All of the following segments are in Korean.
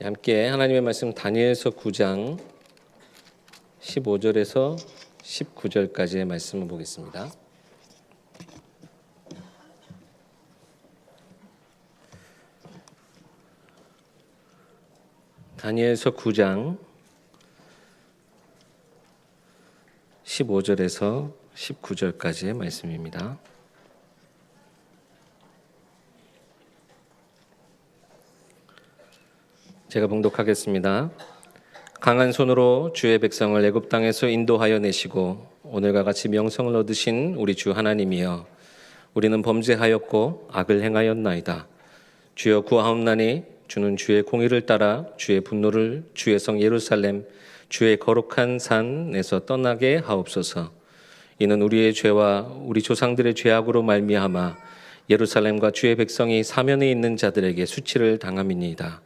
함께 하나님의 말씀 다니엘서 9장 15절에서 19절까지의 말씀을 보겠습니다. 다니엘서 9장 15절에서 19절까지의 말씀입니다. 제가 봉독하겠습니다. 강한 손으로 주의 백성을 애굽 땅에서 인도하여 내시고 오늘과 같이 명성을 얻으신 우리 주 하나님이여, 우리는 범죄하였고 악을 행하였나이다. 주여 구하옵나니 주는 주의 공의를 따라 주의 분노를 주의 성 예루살렘 주의 거룩한 산에서 떠나게 하옵소서. 이는 우리의 죄와 우리 조상들의 죄악으로 말미암아 예루살렘과 주의 백성이 사면에 있는 자들에게 수치를 당함이니이다.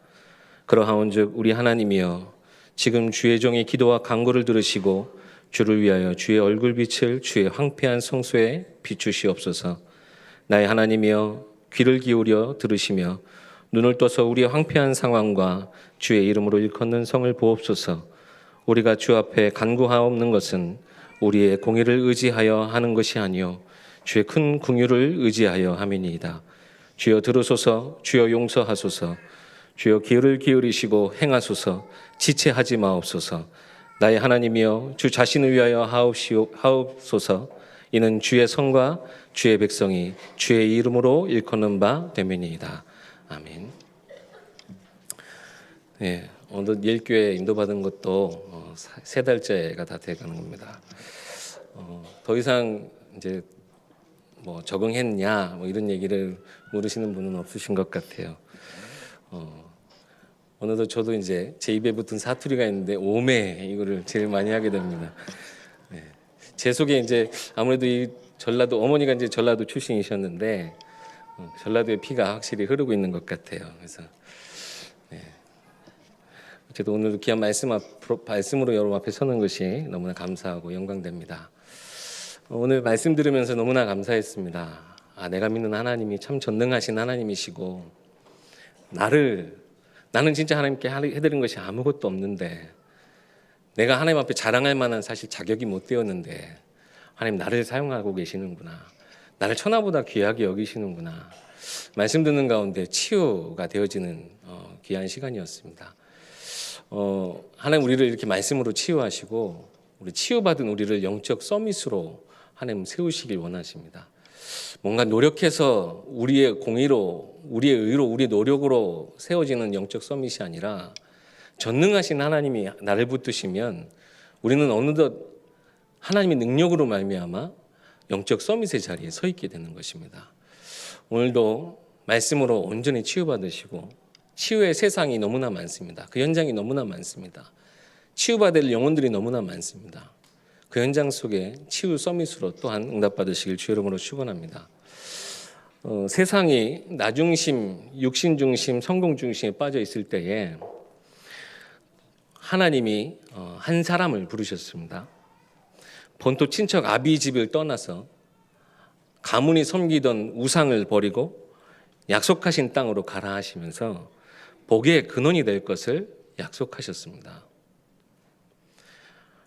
그러하온즉 우리 하나님이여, 지금 주의 종의 기도와 간구를 들으시고 주를 위하여 주의 얼굴빛을 주의 황폐한 성소에 비추시옵소서. 나의 하나님이여, 귀를 기울여 들으시며 눈을 떠서 우리의 황폐한 상황과 주의 이름으로 일컫는 성을 보옵소서. 우리가 주 앞에 간구하옵는 것은 우리의 공의를 의지하여 하는 것이 아니요 주의 큰 긍휼을 의지하여 함이니이다. 주여 들으소서. 주여 용서하소서. 주여 귀를 기울이시고 행하소서. 지체하지 마옵소서. 나의 하나님이여, 주 자신을 위하여 하옵소서. 이는 주의 성과 주의 백성이 주의 이름으로 일컫는 바 됨이니이다. 아멘. 네, 오늘 예일교회 인도받은 것도 3달째가 다 돼가는 겁니다. 더 이상 이제 뭐 적응했냐 뭐 이런 얘기를 물으시는 분은 없으신 것 같아요. 어느덧 저도 이제 제 입에 붙은 사투리가 있는데 오매 이거를 제일 많이 하게 됩니다. 네. 제 속에 이제 아무래도 이 전라도 어머니가 이제 전라도 출신이셨는데 전라도의 피가 확실히 흐르고 있는 것 같아요. 그래서 네. 어쨌든 오늘 귀한 말씀으로 여러분 앞에 서는 것이 너무나 감사하고 영광됩니다. 오늘 말씀 들으면서 너무나 감사했습니다. 내가 믿는 하나님이 참 전능하신 하나님이시고 나는 진짜 하나님께 해드린 것이 아무것도 없는데, 내가 하나님 앞에 자랑할 만한 사실 자격이 못 되었는데 하나님 나를 사용하고 계시는구나, 나를 천하보다 귀하게 여기시는구나, 말씀 듣는 가운데 치유가 되어지는 귀한 시간이었습니다. 하나님 우리를 이렇게 말씀으로 치유하시고 우리 치유받은 우리를 영적 서밋으로 하나님 세우시길 원하십니다. 뭔가 노력해서 우리의 공의로, 우리의 의로, 우리의 노력으로 세워지는 영적 서밋이 아니라 전능하신 하나님이 나를 붙드시면 우리는 어느덧 하나님의 능력으로 말미암아 영적 서밋의 자리에 서 있게 되는 것입니다. 오늘도 말씀으로 온전히 치유받으시고, 치유의 세상이 너무나 많습니다. 그 현장이 너무나 많습니다. 치유받을 영혼들이 너무나 많습니다. 그 현장 속에 치유 서밋으로 또한 응답받으시길 주 이름으로 축원합니다. 세상이 나 중심, 육신 중심, 성공 중심에 빠져 있을 때에 하나님이 한 사람을 부르셨습니다. 본토 친척 아비 집을 떠나서 가문이 섬기던 우상을 버리고 약속하신 땅으로 가라 하시면서 복의 근원이 될 것을 약속하셨습니다.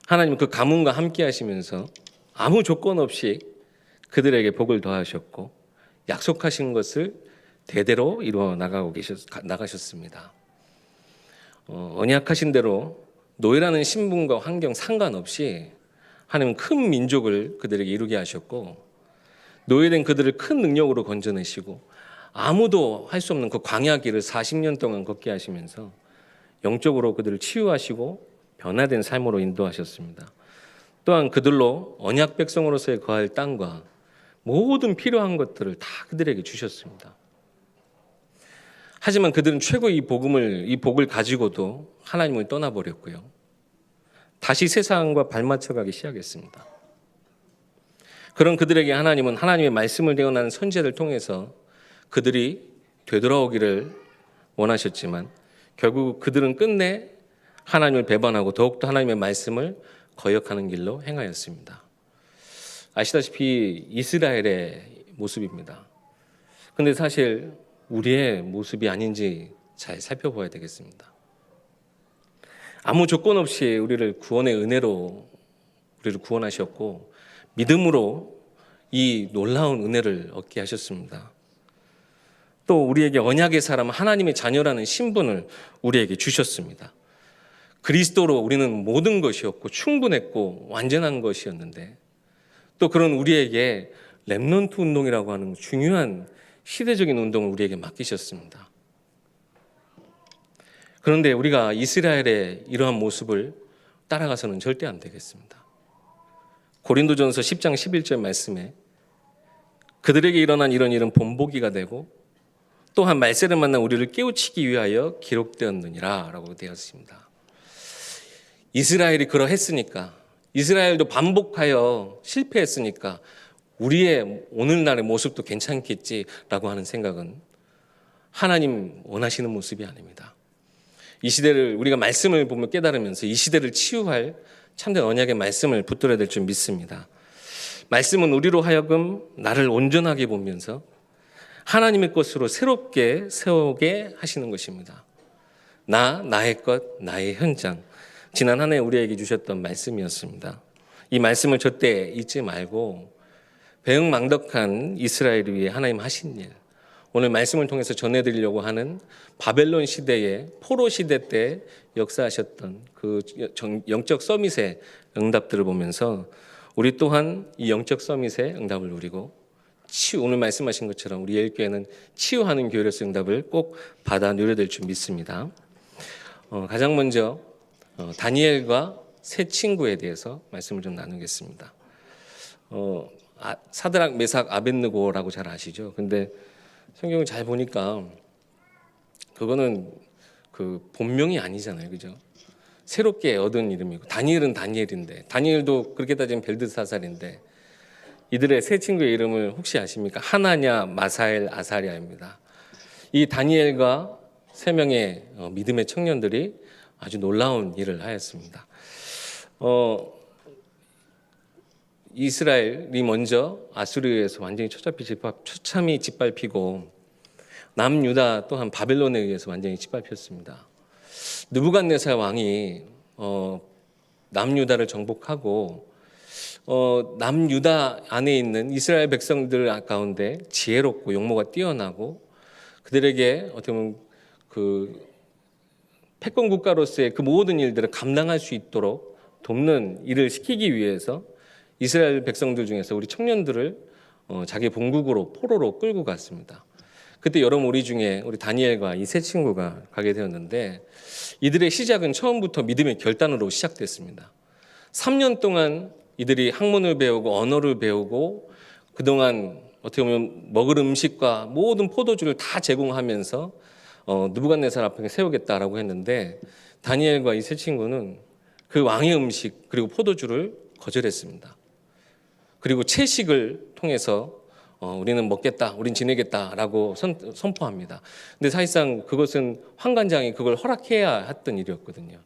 하나님은 그 가문과 함께 하시면서 아무 조건 없이 그들에게 복을 더하셨고 약속하신 것을 대대로 이루어 나가셨습니다. 언약하신 대로 노예라는 신분과 환경 상관없이 하나님은 큰 민족을 그들에게 이루게 하셨고, 노예된 그들을 큰 능력으로 건져내시고 아무도 할 수 없는 그 광야 길을 40년 동안 걷게 하시면서 영적으로 그들을 치유하시고 변화된 삶으로 인도하셨습니다. 또한 그들로 언약 백성으로서의 거할 땅과 모든 필요한 것들을 다 그들에게 주셨습니다. 하지만 그들은 최고 이 복을 가지고도 하나님을 떠나버렸고요. 다시 세상과 발맞춰가기 시작했습니다. 그런 그들에게 하나님은 하나님의 말씀을 대언하는 선지자를 통해서 그들이 되돌아오기를 원하셨지만 결국 그들은 끝내 하나님을 배반하고 더욱더 하나님의 말씀을 거역하는 길로 행하였습니다. 아시다시피 이스라엘의 모습입니다. 그런데 사실 우리의 모습이 아닌지 잘 살펴봐야 되겠습니다. 아무 조건 없이 우리를 구원의 은혜로 우리를 구원하셨고 믿음으로 이 놀라운 은혜를 얻게 하셨습니다. 또 우리에게 언약의 사람 하나님의 자녀라는 신분을 우리에게 주셨습니다. 그리스도로 우리는 모든 것이었고 충분했고 완전한 것이었는데 또 그런 우리에게 렘넌트 운동이라고 하는 중요한 시대적인 운동을 우리에게 맡기셨습니다. 그런데 우리가 이스라엘의 이러한 모습을 따라가서는 절대 안 되겠습니다. 고린도전서 10장 11절 말씀에 그들에게 일어난 이런 일은 본보기가 되고 또한 말세를 만난 우리를 깨우치기 위하여 기록되었느니라 라고 되어 있습니다. 이스라엘이 그러했으니까, 이스라엘도 반복하여 실패했으니까 우리의 오늘날의 모습도 괜찮겠지라고 하는 생각은 하나님 원하시는 모습이 아닙니다. 이 시대를 우리가 말씀을 보며 깨달으면서 이 시대를 치유할 참된 언약의 말씀을 붙들어야 될 줄 믿습니다. 말씀은 우리로 하여금 나를 온전하게 보면서 하나님의 것으로 새롭게 세우게 하시는 것입니다. 나의 것, 나의 현장. 지난 한 해 우리에게 주셨던 말씀이었습니다. 이 말씀을 절대 잊지 말고 배응망덕한 이스라엘을 위해 하나님 하신 일, 오늘 말씀을 통해서 전해드리려고 하는 바벨론 시대의 포로 시대 때 역사하셨던 그 영적 서밋의 응답들을 보면서 우리 또한 이 영적 서밋의 응답을 누리고 오늘 말씀하신 것처럼 우리 예일교회는 치유하는 교회로서 응답을 꼭 받아 누려야 될 줄 믿습니다. 가장 먼저 다니엘과 세 친구에 대해서 말씀을 좀 나누겠습니다. 사드락, 메삭, 아벳느고라고 잘 아시죠? 근데 성경을 잘 보니까 그거는 그 본명이 아니잖아요, 그죠? 새롭게 얻은 이름이고 다니엘은 다니엘인데 다니엘도 그렇게 따지면 벨드사살인데 이들의 세 친구의 이름을 혹시 아십니까? 하나냐, 마사엘, 아사랴입니다. 이 다니엘과 세 명의 믿음의 청년들이 아주 놀라운 일을 하였습니다. 이스라엘이 먼저 아수르에서 완전히 처참히 짓밟히고 남유다 또한 바벨론에 의해서 완전히 짓밟혔습니다. 느부갓네살 왕이 남유다를 정복하고 남유다 안에 있는 이스라엘 백성들 가운데 지혜롭고 용모가 뛰어나고 그들에게 어떻게 보면 그 패권 국가로서의 그 모든 일들을 감당할 수 있도록 돕는 일을 시키기 위해서 이스라엘 백성들 중에서 우리 청년들을 자기 본국으로 포로로 끌고 갔습니다. 그때 여러 무리 중에 우리 다니엘과 이 세 친구가 가게 되었는데 이들의 시작은 처음부터 믿음의 결단으로 시작됐습니다. 3년 동안 이들이 학문을 배우고 언어를 배우고 그동안 어떻게 보면 먹을 음식과 모든 포도주를 다 제공하면서 느부갓네살 앞에 세우겠다라고 했는데 다니엘과 이 세 친구는 그 왕의 음식 그리고 포도주를 거절했습니다. 그리고 채식을 통해서 우리는 먹겠다, 우린 지내겠다라고 선포합니다. 근데 사실상 그것은 환관장이 그걸 허락해야 했던 일이었거든요.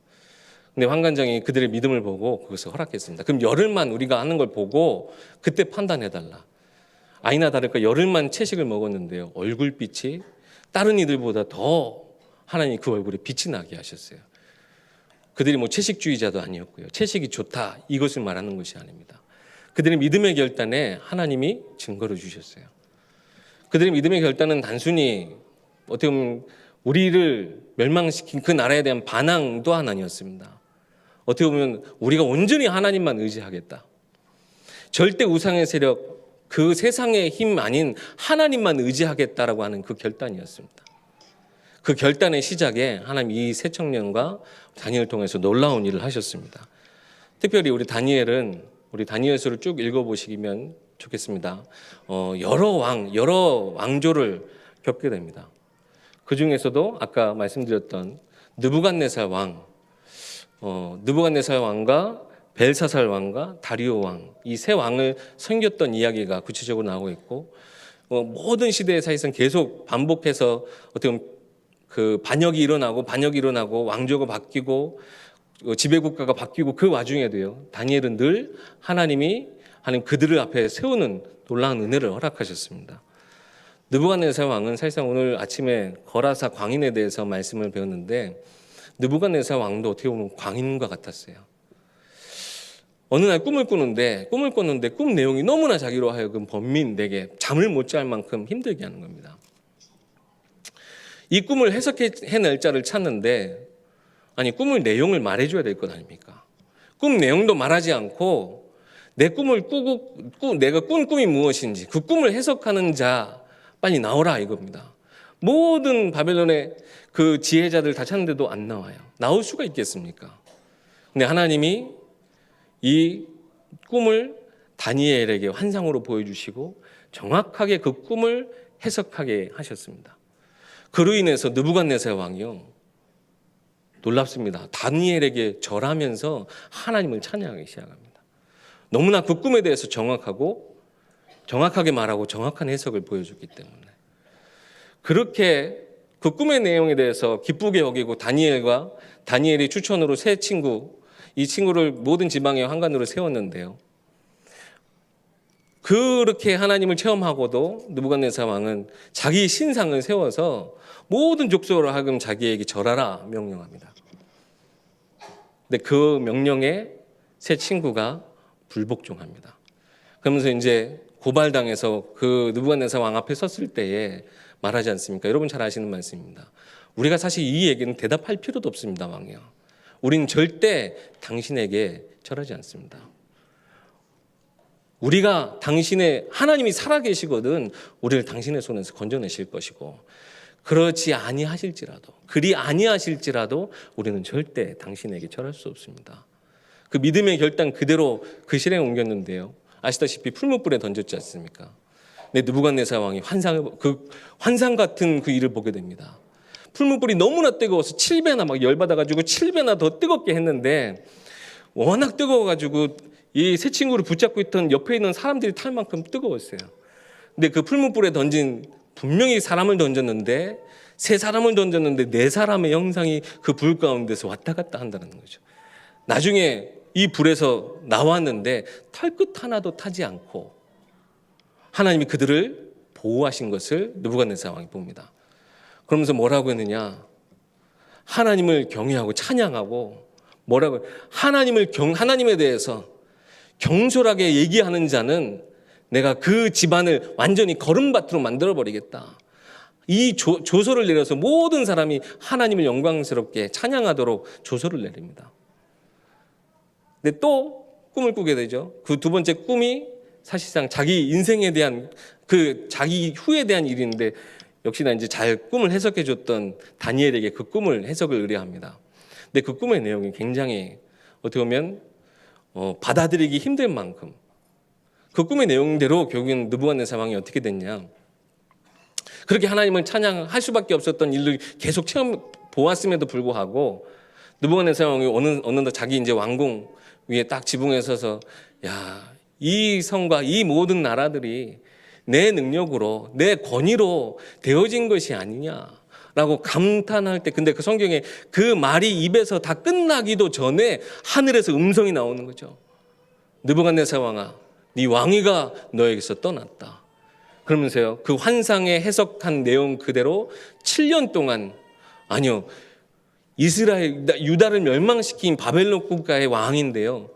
근데 환관장이 그들의 믿음을 보고 그것을 허락했습니다. 그럼 열흘만 우리가 하는 걸 보고 그때 판단해달라. 아니나 다를까 열흘만 채식을 먹었는데요. 얼굴빛이 다른 이들보다 더 하나님이 그 얼굴에 빛이 나게 하셨어요. 그들이 뭐 채식주의자도 아니었고요. 채식이 좋다 이것을 말하는 것이 아닙니다. 그들의 믿음의 결단에 하나님이 증거를 주셨어요. 그들의 믿음의 결단은 단순히 어떻게 보면 우리를 멸망시킨 그 나라에 대한 반항 또한 아니었습니다. 어떻게 보면 우리가 온전히 하나님만 의지하겠다. 절대 우상의 세력, 그 세상의 힘 아닌 하나님만 의지하겠다라고 하는 그 결단이었습니다. 그 결단의 시작에 하나님 이 세 청년과 다니엘을 통해서 놀라운 일을 하셨습니다. 특별히 우리 다니엘서를 쭉 읽어보시면 좋겠습니다. 여러 왕조를 겪게 됩니다. 그 중에서도 아까 말씀드렸던 느부갓네살 왕과 벨사살 왕과 다리오 왕, 이 세 왕을 섬겼던 이야기가 구체적으로 나오고 있고 모든 시대에 사실상 계속 반복해서 어떻게 보면 그 반역이 일어나고 왕조가 바뀌고 지배국가가 바뀌고 그 와중에도요 다니엘은 늘 하나님 그들을 앞에 세우는 놀라운 은혜를 허락하셨습니다. 느부갓네살 왕은 사실상 오늘 아침에 거라사 광인에 대해서 말씀을 배웠는데 느부갓네살 왕도 어떻게 보면 광인과 같았어요. 어느 날 꿈을 꾸는데 꿈 내용이 너무나 자기로 하여금 범민되게 잠을 못 잘 만큼 힘들게 하는 겁니다. 이 꿈을 해석해낼 자를 찾는데 아니 꿈을 내용을 말해줘야 될 것 아닙니까? 꿈 내용도 말하지 않고 내 꿈을 꾸고 내가 꾼 꿈이 무엇인지 그 꿈을 해석하는 자 빨리 나오라 이겁니다. 모든 바벨론의 그 지혜자들 다 찾는데도 안 나와요. 나올 수가 있겠습니까? 근데 하나님이 이 꿈을 다니엘에게 환상으로 보여주시고 정확하게 그 꿈을 해석하게 하셨습니다. 그로 인해서 느부갓네살 왕이요 놀랍습니다. 다니엘에게 절하면서 하나님을 찬양하기 시작합니다. 너무나 그 꿈에 대해서 정확하게 말하고 정확한 해석을 보여줬기 때문에 그렇게 그 꿈의 내용에 대해서 기쁘게 여기고 다니엘이 추천으로 새 친구 이 친구를 모든 지방의 환관으로 세웠는데요. 그렇게 하나님을 체험하고도 느부갓네살 왕은 자기 신상을 세워서 모든 족속으로 하여금 자기에게 절하라 명령합니다. 근데 그 명령에 새 친구가 불복종합니다. 그러면서 이제 고발당해서 그 느부갓네살 왕 앞에 섰을 때에 말하지 않습니까? 여러분 잘 아시는 말씀입니다. 우리가 사실 이 얘기는 대답할 필요도 없습니다, 왕이요. 우리는 절대 당신에게 절하지 않습니다. 우리가 하나님이 살아계시거든 우리를 당신의 손에서 건져내실 것이고 그리 아니하실지라도 우리는 절대 당신에게 절할 수 없습니다. 그 믿음의 결단 그대로 그 실행에 옮겼는데요. 아시다시피 풀무불에 던졌지 않습니까? 근데 느부갓네살 왕이 환상 같은 그 일을 보게 됩니다. 풀무불이 너무나 뜨거워서 7배나 막 열받아가지고 7배나 더 뜨겁게 했는데 워낙 뜨거워가지고 이 새 친구를 붙잡고 있던 옆에 있는 사람들이 탈 만큼 뜨거웠어요. 근데 그 풀무불에 분명히 사람을 던졌는데 세 사람을 던졌는데 네 사람의 형상이 그 불 가운데서 왔다 갔다 한다는 거죠. 나중에 이 불에서 나왔는데 털끝 하나도 타지 않고 하나님이 그들을 보호하신 것을 느부갓네살 왕이 봅니다. 그러면서 뭐라고 했느냐? 하나님을 경외하고 찬양하고 하나님에 대해서 경솔하게 얘기하는 자는 내가 그 집안을 완전히 거름밭으로 만들어버리겠다. 이 조서를 내려서 모든 사람이 하나님을 영광스럽게 찬양하도록 조서를 내립니다. 근데 또 꿈을 꾸게 되죠. 그 두 번째 꿈이 사실상 자기 인생에 대한 자기 후에 대한 일인데 역시나 이제 잘 꿈을 해석해 줬던 다니엘에게 그 꿈을 해석을 의뢰합니다. 근데 그 꿈의 내용이 굉장히 어떻게 보면 받아들이기 힘든 만큼 그 꿈의 내용대로 결국엔 느부갓네살 왕이 어떻게 됐냐. 그렇게 하나님을 찬양할 수밖에 없었던 일을 계속 보았음에도 불구하고 느부갓네살 왕이 어느덧 자기 이제 왕궁 위에 딱 지붕에 서서 이 성과 이 모든 나라들이 내 능력으로 내 권위로 되어진 것이 아니냐라고 감탄할 때 근데 그 성경에 그 말이 입에서 다 끝나기도 전에 하늘에서 음성이 나오는 거죠. 느부갓네살 왕아 네 왕위가 너에게서 떠났다. 그러면서요 그 환상에 해석한 내용 그대로 7년 동안 유다를 멸망시킨 바벨론 국가의 왕인데요.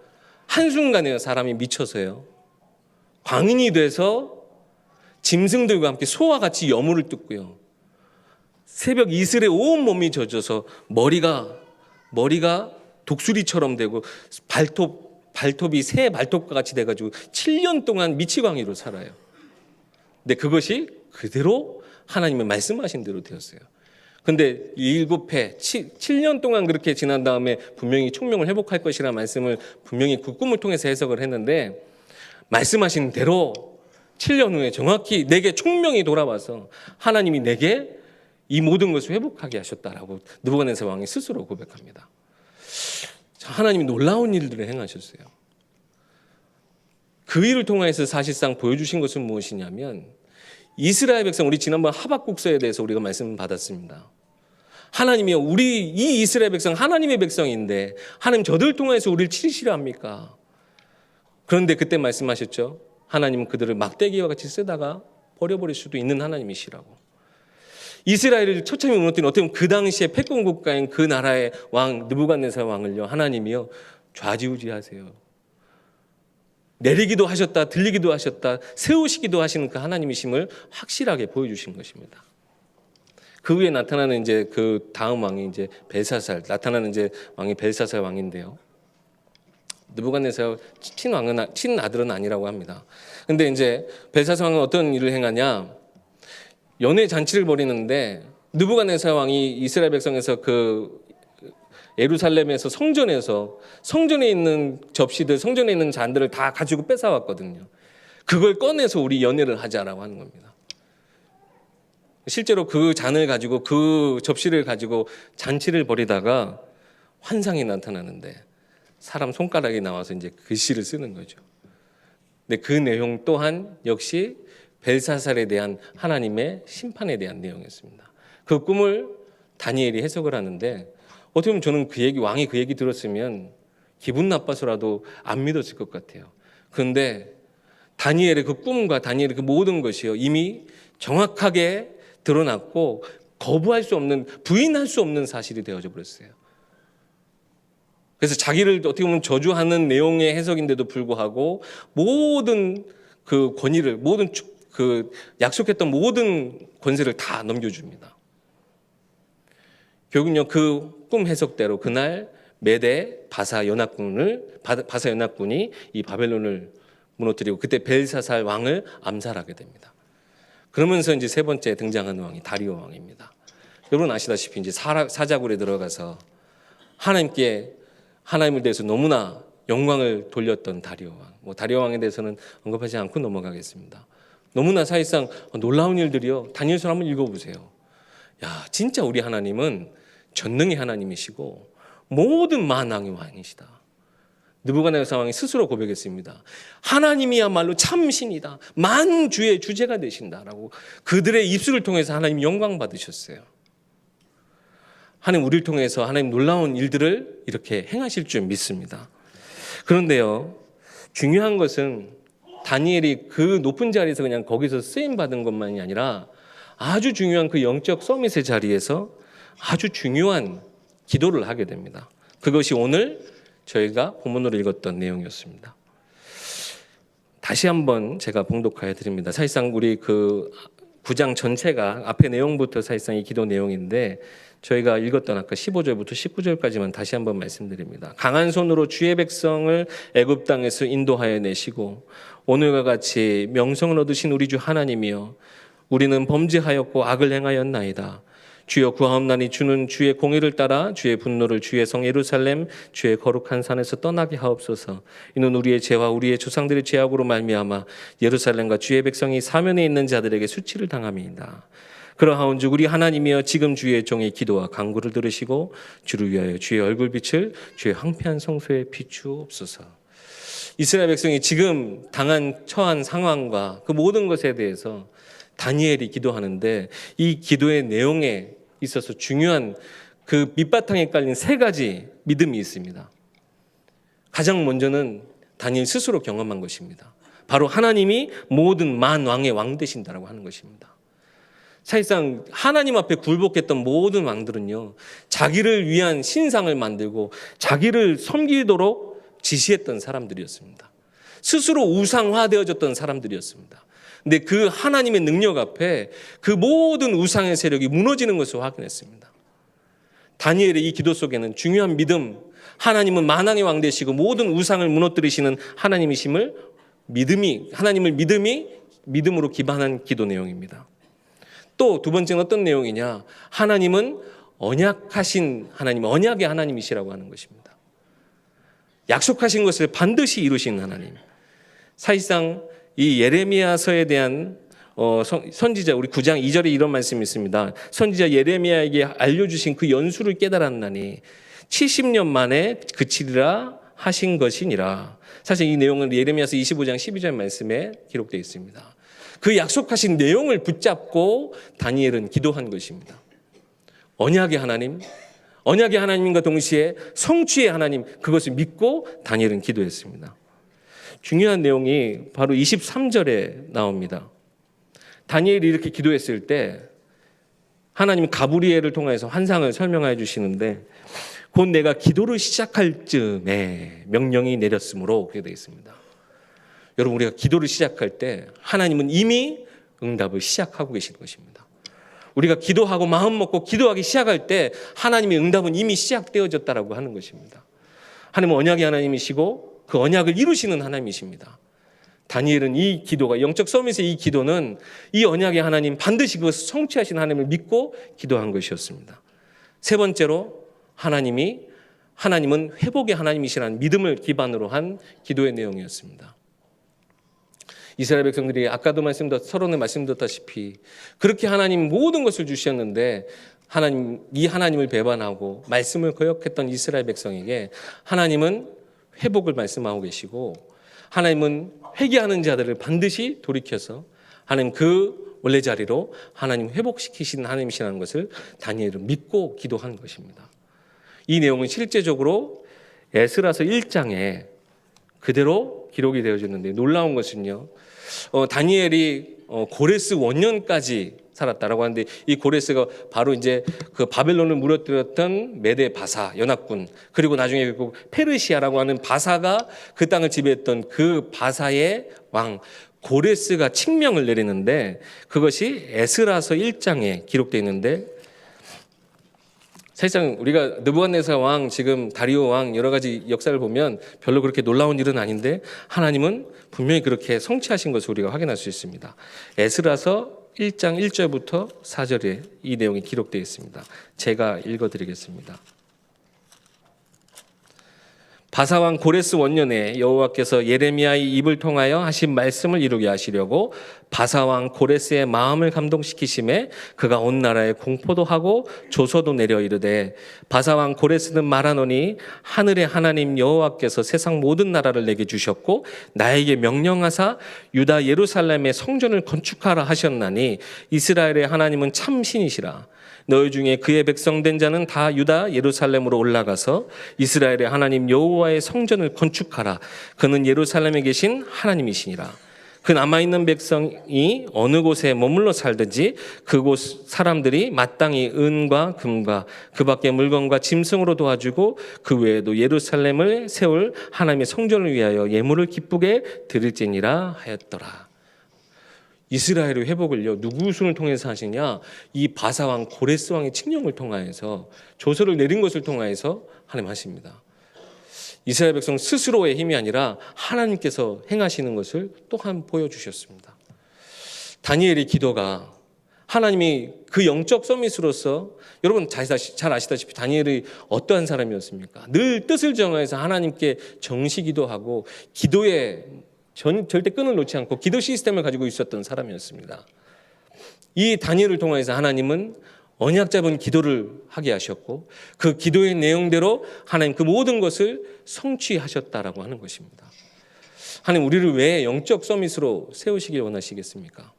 한순간에 사람이 미쳐서요. 광인이 돼서 짐승들과 함께 소와 같이 여물을 뜯고요. 새벽 이슬에 온 몸이 젖어서 머리가 독수리처럼 되고 발톱이 새 발톱과 같이 돼가지고 7년 동안 미치광이로 살아요. 근데 그것이 그대로 하나님의 말씀하신 대로 되었어요. 근데 7회 7년 동안 그렇게 지난 다음에 분명히 총명을 회복할 것이라는 말씀을 분명히 그 꿈을 통해서 해석을 했는데 말씀하신 대로 7년 후에 정확히 내게 총명이 돌아와서 하나님이 내게 이 모든 것을 회복하게 하셨다라고 느부갓네살 왕이 스스로 고백합니다. 하나님이 놀라운 일들을 행하셨어요. 그 일을 통해서 사실상 보여주신 것은 무엇이냐면 이스라엘 백성, 우리 지난번 하박국서에 대해서 우리가 말씀 받았습니다. 하나님이요, 이 이스라엘 백성 하나님의 백성인데 하나님 저들을 통해서 우리를 치시려 합니까? 그런데 그때 말씀하셨죠. 하나님은 그들을 막대기와 같이 쓰다가 버려버릴 수도 있는 하나님이시라고. 이스라엘을 처참히 무너뜨린 어떻게 보면 그 당시에 패권 국가인 그 나라의 왕 느부갓네살 왕을요 하나님이요 좌지우지하세요. 내리기도 하셨다, 들리기도 하셨다, 세우시기도 하시는 그 하나님이심을 확실하게 보여주신 것입니다. 그 후에 나타나는 이제 그 다음 왕이 이제 벨사살, 나타나는 이제 왕이 벨사살 왕인데요. 느부갓네살 친아들은 아니라고 합니다. 근데 이제 벨사살 왕은 어떤 일을 행하냐? 연회 잔치를 벌이는데 느부갓네살 왕이 이스라엘 백성에서 그 예루살렘에서 성전에 있는 접시들, 성전에 있는 잔들을 다 가지고 뺏어왔거든요. 그걸 꺼내서 우리 연회를 하자라고 하는 겁니다. 실제로 그 잔을 가지고 그 접시를 가지고 잔치를 벌이다가 환상이 나타나는데 사람 손가락이 나와서 이제 글씨를 쓰는 거죠. 근데 그 내용 또한 역시 벨사살에 대한 하나님의 심판에 대한 내용이었습니다. 그 꿈을 다니엘이 해석을 하는데 어떻게 보면 저는 왕이 그 얘기 들었으면 기분 나빠서라도 안 믿었을 것 같아요. 그런데 다니엘의 그 꿈과 다니엘의 그 모든 것이요 이미 정확하게 드러났고 거부할 수 없는, 부인할 수 없는 사실이 되어져 버렸어요. 그래서 자기를 어떻게 보면 저주하는 내용의 해석인데도 불구하고 모든 그 권위를, 모든 그 약속했던 모든 권세를 다 넘겨줍니다. 결국은요 그 꿈 해석대로 그날 메대 바사 연합군이 이 바벨론을 무너뜨리고 그때 벨사살 왕을 암살하게 됩니다. 그러면서 이제 세 번째 등장하는 왕이 다리오 왕입니다. 여러분 아시다시피 이제 사자굴에 들어가서 하나님을 대해서 너무나 영광을 돌렸던 다리오 왕. 다리오 왕에 대해서는 언급하지 않고 넘어가겠습니다. 너무나 사실상 놀라운 일들이요. 다니엘서 한번 읽어보세요. 야, 진짜 우리 하나님은 전능의 하나님이시고 모든 만왕의 왕이시다. 느부갓네살 왕이 스스로 고백했습니다. 하나님이야말로 참신이다. 만주의 주제가 되신다라고 그들의 입술을 통해서 하나님 영광 받으셨어요. 하나님 우리를 통해서 하나님 놀라운 일들을 이렇게 행하실 줄 믿습니다. 그런데요, 중요한 것은 다니엘이 그 높은 자리에서 그냥 거기서 쓰임 받은 것만이 아니라 아주 중요한 그 영적 서밋의 자리에서 아주 중요한 기도를 하게 됩니다. 그것이 오늘 저희가 본문으로 읽었던 내용이었습니다. 다시 한번 제가 봉독하여 드립니다. 사실상 우리 그 9장 전체가 앞에 내용부터 사실상 이 기도 내용인데 저희가 읽었던 아까 15절부터 19절까지만 다시 한번 말씀드립니다. 강한 손으로 주의 백성을 애굽 땅에서 인도하여 내시고 오늘과 같이 명성을 얻으신 우리 주 하나님이여 우리는 범죄하였고 악을 행하였나이다. 주여 구하옵나니 주는 주의 공의를 따라 주의 분노를 주의 성 예루살렘 주의 거룩한 산에서 떠나게 하옵소서. 이는 우리의 죄와 우리의 조상들의 죄악으로 말미암아 예루살렘과 주의 백성이 사면에 있는 자들에게 수치를 당함이니이다. 그러하온즉 우리 하나님이여 지금 주의 종의 기도와 간구를 들으시고 주를 위하여 주의 얼굴빛을 주의 황폐한 성소에 비추옵소서. 이스라엘 백성이 지금 처한 상황과 그 모든 것에 대해서 다니엘이 기도하는데 이 기도의 내용에 있어서 중요한 그 밑바탕에 깔린 세 가지 믿음이 있습니다. 가장 먼저는 다니엘 스스로 경험한 것입니다. 바로 하나님이 모든 만왕의 왕 되신다라고 하는 것입니다. 사실상 하나님 앞에 굴복했던 모든 왕들은요, 자기를 위한 신상을 만들고 자기를 섬기도록 지시했던 사람들이었습니다. 스스로 우상화되어졌던 사람들이었습니다. 근데 그 하나님의 능력 앞에 그 모든 우상의 세력이 무너지는 것을 확인했습니다. 다니엘의 이 기도 속에는 중요한 믿음, 하나님은 만왕의 왕 되시고 모든 우상을 무너뜨리시는 하나님이심을 믿음으로 기반한 기도 내용입니다. 또 두 번째는 어떤 내용이냐? 하나님은 언약의 하나님이시라고 하는 것입니다. 약속하신 것을 반드시 이루시는 하나님. 사실상 이 예레미야서에 대한 선지자 우리 9장 2절에 이런 말씀이 있습니다. 선지자 예레미야에게 알려주신 그 연수를 깨달았나니 70년 만에 그치리라 하신 것이니라. 사실 이 내용은 예레미야서 25장 12절 말씀에 기록되어 있습니다. 그 약속하신 내용을 붙잡고 다니엘은 기도한 것입니다. 언약의 하나님과 동시에 성취의 하나님, 그것을 믿고 다니엘은 기도했습니다. 중요한 내용이 바로 23절에 나옵니다. 다니엘이 이렇게 기도했을 때 하나님은 가브리엘을 통해서 환상을 설명해 주시는데 곧 내가 기도를 시작할 즈음에 명령이 내렸으므로 그렇게 되어 있습니다. 여러분, 우리가 기도를 시작할 때 하나님은 이미 응답을 시작하고 계시는 것입니다. 우리가 기도하고 마음 먹고 기도하기 시작할 때 하나님의 응답은 이미 시작되어졌다라고 하는 것입니다. 하나님은 언약의 하나님이시고 그 언약을 이루시는 하나님이십니다. 다니엘은 이 기도가 영적 서밋의 이 기도는 이 언약의 하나님 반드시 그것을 성취하신 하나님을 믿고 기도한 것이었습니다. 세 번째로 하나님은 회복의 하나님이시라는 믿음을 기반으로 한 기도의 내용이었습니다. 이스라엘 백성들이 아까도 서론에 말씀드렸다시피 그렇게 하나님 모든 것을 주셨는데 이 하나님을 배반하고 말씀을 거역했던 이스라엘 백성에게 하나님은 회복을 말씀하고 계시고 하나님은 회개하는 자들을 반드시 돌이켜서 하나님 그 원래 자리로 하나님 회복시키시는 하나님이시라는 것을 다니엘은 믿고 기도한 것입니다. 이 내용은 실제적으로 에스라서 1장에 그대로 기록이 되어졌는데 놀라운 것은요. 다니엘이 고레스 원년까지 살았다라고 하는데 이 고레스가 바로 이제 그 바벨론을 무너뜨렸던 메데 바사 연합군 그리고 나중에 그 페르시아라고 하는 바사가 그 땅을 지배했던 그 바사의 왕 고레스가 칙명을 내리는데 그것이 에스라서 1장에 기록되어 있는데 사실상 우리가 느부갓네살 왕 지금 다리오 왕 여러 가지 역사를 보면 별로 그렇게 놀라운 일은 아닌데 하나님은 분명히 그렇게 성취하신 것을 우리가 확인할 수 있습니다. 에스라서 1장 1절부터 4절에 이 내용이 기록되어 있습니다. 제가 읽어드리겠습니다. 바사왕 고레스 원년에 여호와께서 예레미야의 입을 통하여 하신 말씀을 이루게 하시려고 바사왕 고레스의 마음을 감동시키심에 그가 온 나라에 공포도 하고 조서도 내려 이르되 바사왕 고레스는 말하노니 하늘의 하나님 여호와께서 세상 모든 나라를 내게 주셨고 나에게 명령하사 유다 예루살렘의 성전을 건축하라 하셨나니 이스라엘의 하나님은 참 신이시라. 너희 중에 그의 백성된 자는 다 유다 예루살렘으로 올라가서 이스라엘의 하나님 여호와의 성전을 건축하라. 그는 예루살렘에 계신 하나님이시니라. 그 남아있는 백성이 어느 곳에 머물러 살든지 그곳 사람들이 마땅히 은과 금과 그 밖의 물건과 짐승으로 도와주고 그 외에도 예루살렘을 세울 하나님의 성전을 위하여 예물을 기쁘게 드릴지니라 하였더라. 이스라엘의 회복을요 누구 손을 통해서 하시냐? 이 바사왕 고레스 왕의 칙령을 통하여서 조서를 내린 것을 통하여서 하나님 하십니다. 이스라엘 백성 스스로의 힘이 아니라 하나님께서 행하시는 것을 또한 보여주셨습니다. 다니엘의 기도가 하나님이 그 영적 서밋으로서 여러분 잘 아시다시피 다니엘이 어떠한 사람이었습니까? 늘 뜻을 정하여서 하나님께 정시 기도하고 기도에 절대 끈을 놓지 않고 기도 시스템을 가지고 있었던 사람이었습니다. 이 다니엘을 통해서 하나님은 언약 잡은 기도를 하게 하셨고 그 기도의 내용대로 하나님 그 모든 것을 성취하셨다라고 하는 것입니다. 하나님 우리를 왜 영적 서밋으로 세우시길 원하시겠습니까?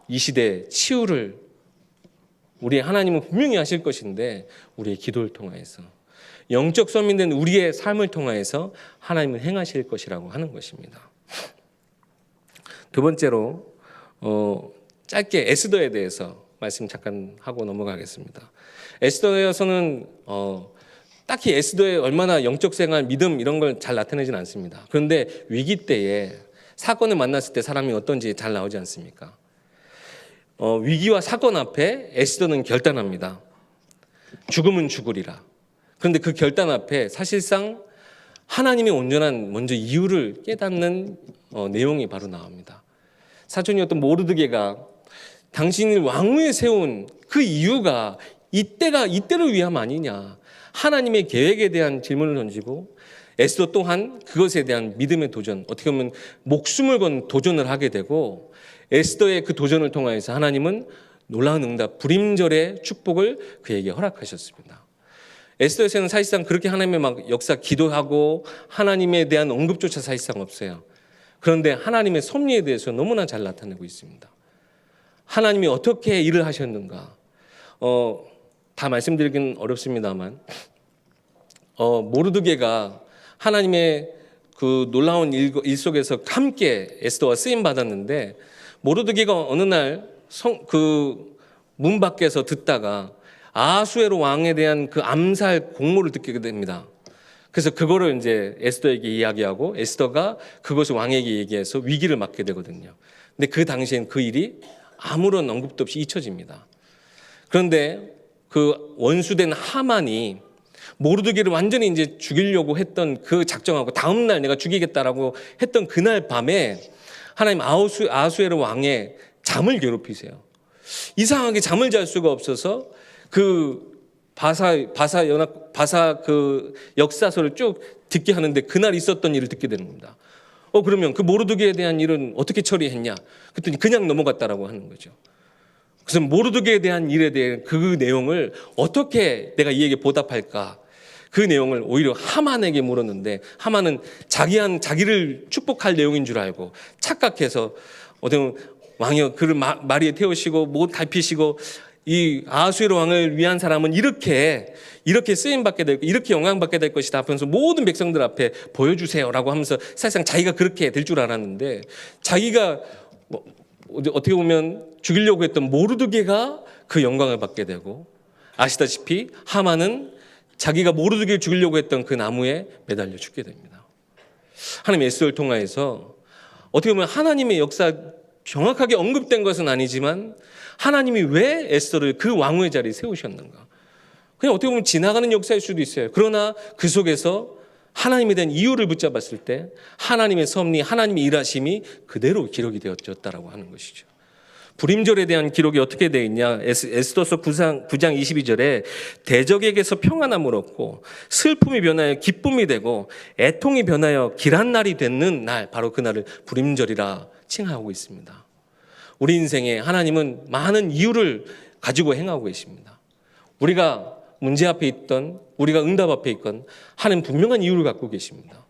이 시대 치유를 우리 하나님은 분명히 하실 것인데 우리의 기도를 통하여서 영적 서밋된 우리의 삶을 통하여서 하나님은 행하실 것이라고 하는 것입니다. 두 번째로 짧게 에스더에 대해서 말씀 잠깐 하고 넘어가겠습니다. 에스더에서는 딱히 에스더의 얼마나 영적 생활, 믿음 이런 걸 잘 나타내진 않습니다. 그런데 위기 때에 사건을 만났을 때 사람이 어떤지 잘 나오지 않습니까? 위기와 사건 앞에 에스더는 결단합니다. 죽으면 죽으리라. 그런데 그 결단 앞에 사실상 하나님의 온전한 먼저 이유를 깨닫는 내용이 바로 나옵니다. 사촌이었던 모르드게가 당신을 왕위에 세운 그 이유가 이때를 위함 아니냐. 하나님의 계획에 대한 질문을 던지고 에스더 또한 그것에 대한 믿음의 도전, 어떻게 보면 목숨을 건 도전을 하게 되고 에스더의 그 도전을 통하여서 하나님은 놀라운 응답, 불임절의 축복을 그에게 허락하셨습니다. 에스더에서는 사실상 그렇게 하나님의 막 역사 기도하고 하나님에 대한 언급조차 사실상 없어요. 그런데 하나님의 섭리에 대해서 너무나 잘 나타내고 있습니다. 하나님이 어떻게 일을 하셨는가? 다 말씀드리긴 어렵습니다만 모르드게가 하나님의 그 놀라운 일 속에서 함께 에스더와 쓰임 받았는데 모르드게가 어느 날 문 밖에서 듣다가 아수에로 왕에 대한 그 암살 공모를 듣게 됩니다. 그래서 그거를 이제 에스더에게 이야기하고 에스더가 그것을 왕에게 얘기해서 위기를 맞게 되거든요. 근데 그 당시엔 그 일이 아무런 언급도 없이 잊혀집니다. 그런데 그 원수된 하만이 모르드게를 완전히 이제 죽이려고 했던 그 작정하고 다음 날 내가 죽이겠다라고 했던 그날 밤에 하나님 아수에로 왕의 잠을 괴롭히세요. 이상하게 잠을 잘 수가 없어서 그 바사 그 역사서를 쭉 듣게 하는데 그날 있었던 일을 듣게 되는 겁니다. 그러면 그 모르드게에 대한 일은 어떻게 처리했냐? 그랬더니 그냥 넘어갔다라고 하는 거죠. 그래서 모르드게에 대한 일에 대한 그 내용을 어떻게 내가 이에게 보답할까? 그 내용을 오히려 하만에게 물었는데 하만은 자기를 축복할 내용인 줄 알고 착각해서 어떤 왕이여 그를 마리에 태우시고 못 갈피시고 이 아수에로 왕을 위한 사람은 이렇게 쓰임 받게 될 이렇게 영광 받게 될 것이다 하면서 모든 백성들 앞에 보여주세요라고 하면서 사실상 자기가 그렇게 될 줄 알았는데 자기가 어떻게 보면 죽이려고 했던 모르드게가 그 영광을 받게 되고 아시다시피 하만은 자기가 모르드게를 죽이려고 했던 그 나무에 매달려 죽게 됩니다. 하나님 에스더를 통하여서 어떻게 보면 하나님의 역사 정확하게 언급된 것은 아니지만 하나님이 왜 에스더를 그 왕후의 자리에 세우셨는가? 그냥 어떻게 보면 지나가는 역사일 수도 있어요. 그러나 그 속에서 하나님에 대한 이유를 붙잡았을 때 하나님의 섭리, 하나님의 일하심이 그대로 기록이 되어졌다라고 하는 것이죠. 불임절에 대한 기록이 어떻게 되어 있냐? 에스더서 9장 22절에 대적에게서 평안함을 얻고 슬픔이 변하여 기쁨이 되고 애통이 변하여 길한 날이 되는 날, 바로 그 날을 불임절이라 칭하고 있습니다. 우리 인생에 하나님은 많은 이유를 가지고 행하고 계십니다. 우리가 문제 앞에 있던, 우리가 응답 앞에 있건 하나님 분명한 이유를 갖고 계십니다.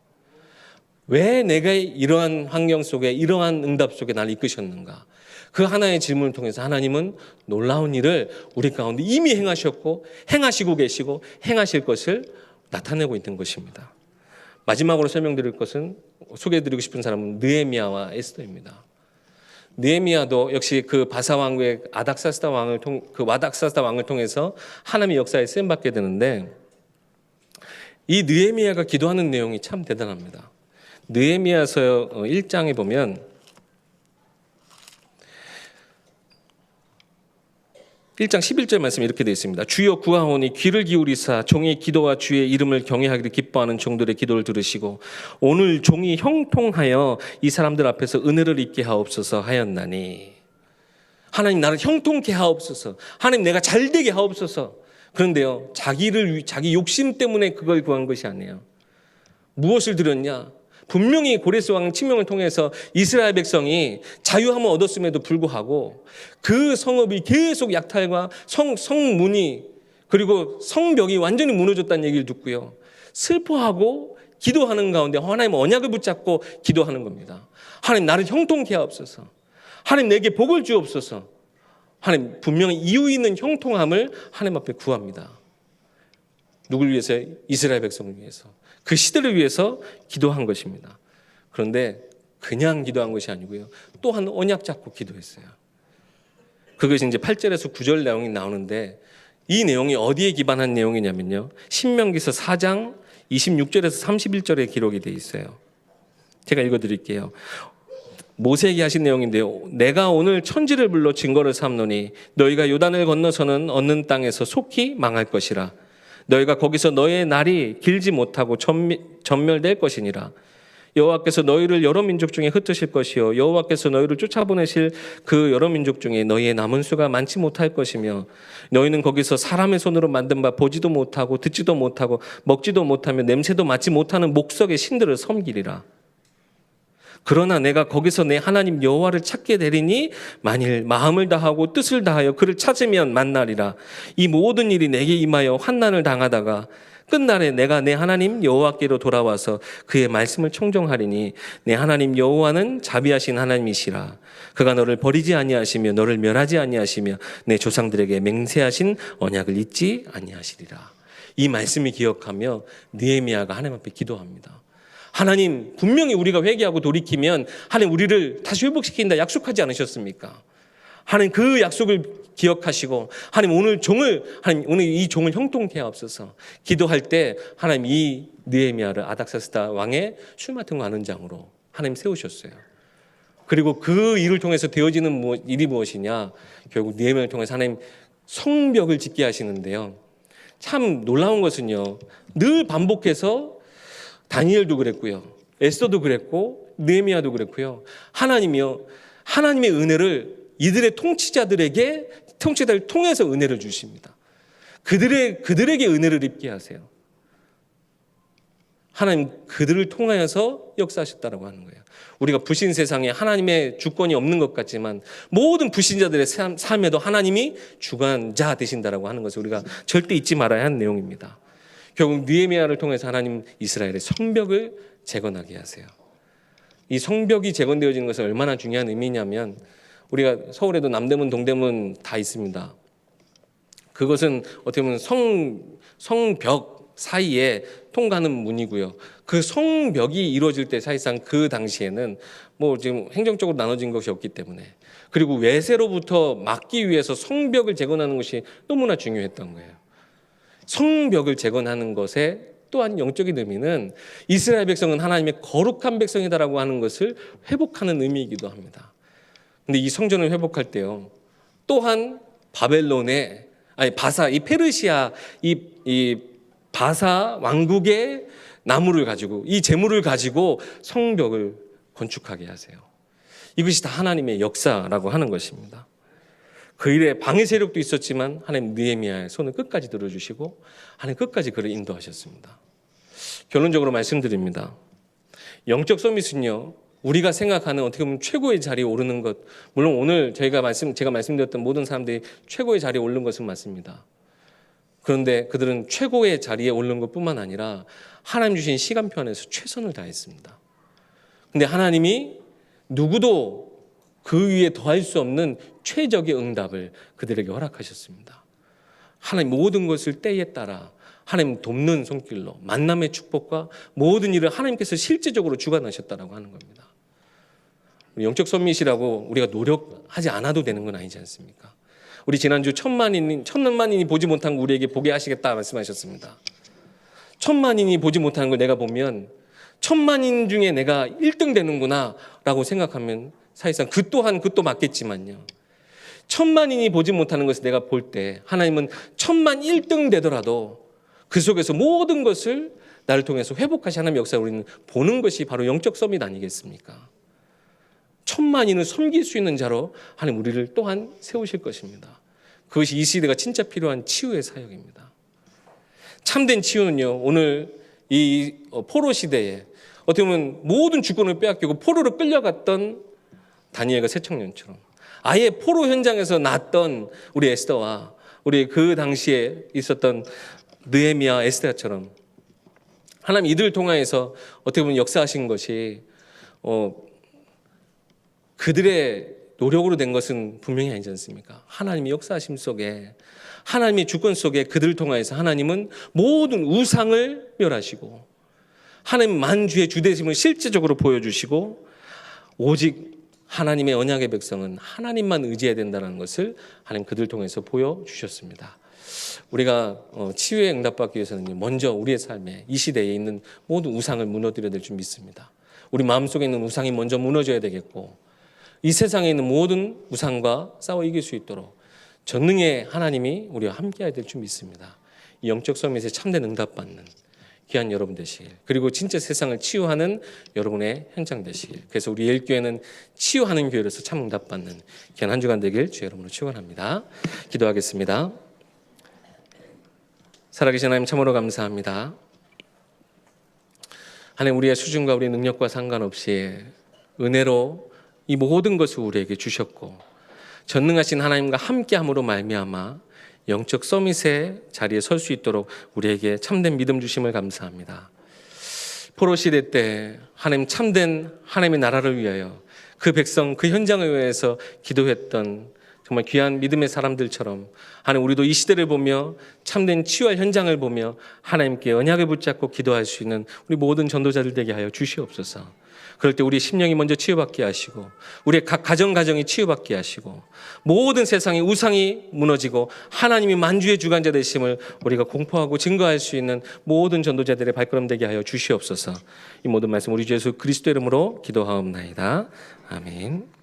왜 내가 이러한 환경 속에 이러한 응답 속에 나를 이끄셨는가? 그 하나의 질문을 통해서 하나님은 놀라운 일을 우리 가운데 이미 행하셨고 행하시고 계시고 행하실 것을 나타내고 있는 것입니다. 마지막으로 설명드릴 것은 소개해드리고 싶은 사람은 느헤미야와 에스더입니다. 느헤미야도 역시 그 바사 왕국의 와닥사스다 왕을 통해서 하나님의 역사에 쓰임 받게 되는데 이 느헤미야가 기도하는 내용이 참 대단합니다. 느헤미야서 1장에 보면 1장 11절 말씀이 이렇게 되어 있습니다. 주여 구하오니 귀를 기울이사 종의 기도와 주의 이름을 경외하기를 기뻐하는 종들의 기도를 들으시고 오늘 종이 형통하여 이 사람들 앞에서 은혜를 입게 하옵소서 하였나니. 하나님 나를 형통케 하옵소서. 하나님 내가 잘되게 하옵소서. 그런데요, 자기 욕심 때문에 그걸 구한 것이 아니에요. 무엇을 들었냐? 분명히 고레스 왕 칙명을 통해서 이스라엘 백성이 자유함을 얻었음에도 불구하고 그 성읍이 계속 약탈과 성문이 그리고 성벽이 완전히 무너졌다는 얘기를 듣고요. 슬퍼하고 기도하는 가운데 하나님 언약을 붙잡고 기도하는 겁니다. 하나님 나를 형통케 하옵소서. 하나님 내게 복을 주옵소서. 하나님 분명히 이유 있는 형통함을 하나님 앞에 구합니다. 누굴 위해서? 이스라엘 백성을 위해서. 그 시대를 위해서 기도한 것입니다. 그런데 그냥 기도한 것이 아니고요. 또한 언약 잡고 기도했어요. 그것이 이제 8절에서 9절 내용이 나오는데 이 내용이 어디에 기반한 내용이냐면요. 신명기서 4장 26절에서 31절에 기록이 되어 있어요. 제가 읽어드릴게요. 모세에게 하신 내용인데요. 내가 오늘 천지를 불러 증거를 삼노니 너희가 요단을 건너서는 얻는 땅에서 속히 망할 것이라. 너희가 거기서 너희의 날이 길지 못하고 전멸될 것이니라. 여호와께서 너희를 여러 민족 중에 흩으실 것이요 여호와께서 너희를 쫓아보내실 그 여러 민족 중에 너희의 남은 수가 많지 못할 것이며 너희는 거기서 사람의 손으로 만든 바 보지도 못하고 듣지도 못하고 먹지도 못하며 냄새도 맡지 못하는 목석의 신들을 섬기리라. 그러나 내가 거기서 내 하나님 여호와를 찾게 되리니 만일 마음을 다하고 뜻을 다하여 그를 찾으면 만나리라. 이 모든 일이 내게 임하여 환난을 당하다가 끝날에 내가 내 하나님 여호와께로 돌아와서 그의 말씀을 청종하리니 내 하나님 여호와는 자비하신 하나님이시라. 그가 너를 버리지 아니하시며 너를 멸하지 아니하시며 내 조상들에게 맹세하신 언약을 잊지 아니하시리라. 이 말씀을 기억하며 느헤미야가 하나님 앞에 기도합니다. 하나님 분명히 우리가 회개하고 돌이키면 하나님 우리를 다시 회복시킨다 약속하지 않으셨습니까? 하나님 그 약속을 기억하시고 하나님 오늘 이 종을 형통케 하옵소서. 기도할 때 하나님 이 느헤미야를 아닥사스다 왕의 술 맡은 관원장으로 하나님 세우셨어요. 그리고 그 일을 통해서 되어지는 일이 무엇이냐? 결국 느헤미야를 통해서 하나님 성벽을 짓게 하시는데요. 참 놀라운 것은요. 늘 반복해서 다니엘도 그랬고요. 에스더도 그랬고 느헤미야도 그랬고요. 하나님의 은혜를 이들의 통치자들을 통해서 은혜를 주십니다. 그들에게 은혜를 입게 하세요. 하나님 그들을 통하여서 역사하셨다라고 하는 거예요. 우리가 불신 세상에 하나님의 주권이 없는 것 같지만 모든 불신자들의 삶에도 하나님이 주관자 되신다라고 하는 것을 우리가 절대 잊지 말아야 하는 내용입니다. 결국 느헤미야를 통해서 하나님 이스라엘의 성벽을 재건하게 하세요. 이 성벽이 재건되어지는 것은 얼마나 중요한 의미냐면 우리가 서울에도 남대문, 동대문 다 있습니다. 그것은 어떻게 보면 성벽 사이에 통과하는 문이고요. 그 성벽이 이루어질 때 사실상 그 당시에는 뭐 지금 행정적으로 나눠진 것이 없기 때문에 그리고 외세로부터 막기 위해서 성벽을 재건하는 것이 너무나 중요했던 거예요. 성벽을 재건하는 것에 또한 영적인 의미는 이스라엘 백성은 하나님의 거룩한 백성이다라고 하는 것을 회복하는 의미이기도 합니다. 근데 이 성전을 회복할 때요. 또한 페르시아 이 바사 왕국의 나무를 가지고 이 재물을 가지고 성벽을 건축하게 하세요. 이것이 다 하나님의 역사라고 하는 것입니다. 그 일에 방해 세력도 있었지만 하나님 느헤미야의 손을 끝까지 들어주시고 하나님 끝까지 그를 인도하셨습니다. 결론적으로 말씀드립니다. 영적 서밋은요. 우리가 생각하는 어떻게 보면 최고의 자리에 오르는 것, 물론 오늘 제가 말씀드렸던 모든 사람들이 최고의 자리에 오른 것은 맞습니다. 그런데 그들은 최고의 자리에 오른 것뿐만 아니라 하나님 주신 시간표 안에서 최선을 다했습니다. 근데 하나님이 누구도 그 위에 더할 수 없는 최적의 응답을 그들에게 허락하셨습니다. 하나님 모든 것을 때에 따라 하나님 돕는 손길로 만남의 축복과 모든 일을 하나님께서 실제적으로 주관하셨다라고 하는 겁니다. 영적 서밋이라고 우리가 노력하지 않아도 되는 건 아니지 않습니까? 우리 지난주 천만인이 보지 못한 거 우리에게 보게 하시겠다 말씀하셨습니다. 천만인이 보지 못하는 걸 내가 보면 천만인 중에 내가 1등 되는구나 라고 생각하면 사실상 그것도 맞겠지만요. 천만인이 보지 못하는 것을 내가 볼 때 하나님은 1000만 1등 되더라도 그 속에서 모든 것을 나를 통해서 회복하신 하나님의 역사를 우리는 보는 것이 바로 영적 서밋 아니겠습니까? 1000만인을 섬길 수 있는 자로 하나님 우리를 또한 세우실 것입니다. 그것이 이 시대가 진짜 필요한 치유의 사역입니다. 참된 치유는요. 오늘 이 포로 시대에 어떻게 보면 모든 주권을 빼앗기고 포로로 끌려갔던 다니엘과 새 청년처럼 아예 포로 현장에서 났던 우리 에스더와 우리 그 당시에 있었던 느헤미야 에스더처럼 하나님 이들을 통하여서 어떻게 보면 역사하신 것이 그들의 노력으로 된 것은 분명히 아니지 않습니까? 하나님의 역사하심 속에 하나님의 주권 속에 그들을 통하여서 하나님은 모든 우상을 멸하시고 하나님 만주의 주되심을 실제적으로 보여주시고 오직 하나님의 언약의 백성은 하나님만 의지해야 된다는 것을 하나님 그들을 통해서 보여주셨습니다. 우리가 치유에 응답받기 위해서는 먼저 우리의 삶에 이 시대에 있는 모든 우상을 무너뜨려야 될 줄 믿습니다. 우리 마음속에 있는 우상이 먼저 무너져야 되겠고 이 세상에 있는 모든 우상과 싸워 이길 수 있도록 전능의 하나님이 우리와 함께해야 될 줄 믿습니다. 이 영적 서밋에 참된 응답받는 귀한 여러분 되시길, 그리고 진짜 세상을 치유하는 여러분의 현장 되시길, 그래서 우리 예일교회는 치유하는 교회로서 참 응답받는 귀한 한 주간 되길 주의 이름으로 축원합니다. 기도하겠습니다. 살아계신 하나님 참으로 감사합니다. 하나님 우리의 수준과 우리의 능력과 상관없이 은혜로 이 모든 것을 우리에게 주셨고 전능하신 하나님과 함께함으로 말미암아 영적 서밋의 자리에 설 수 있도록 우리에게 참된 믿음 주심을 감사합니다. 포로 시대 때 하나님 참된 하나님의 나라를 위하여 그 백성 그 현장을 위해서 기도했던 정말 귀한 믿음의 사람들처럼 하나님 우리도 이 시대를 보며 참된 치유할 현장을 보며 하나님께 언약을 붙잡고 기도할 수 있는 우리 모든 전도자들 되게 하여 주시옵소서. 그럴 때 우리 심령이 먼저 치유받게 하시고 우리의 각 가정이 치유받게 하시고 모든 세상의 우상이 무너지고 하나님이 만주의 주관자 되심을 우리가 공포하고 증거할 수 있는 모든 전도자들의 발걸음 되게 하여 주시옵소서. 이 모든 말씀 우리 주 예수 그리스도 이름으로 기도하옵나이다. 아멘.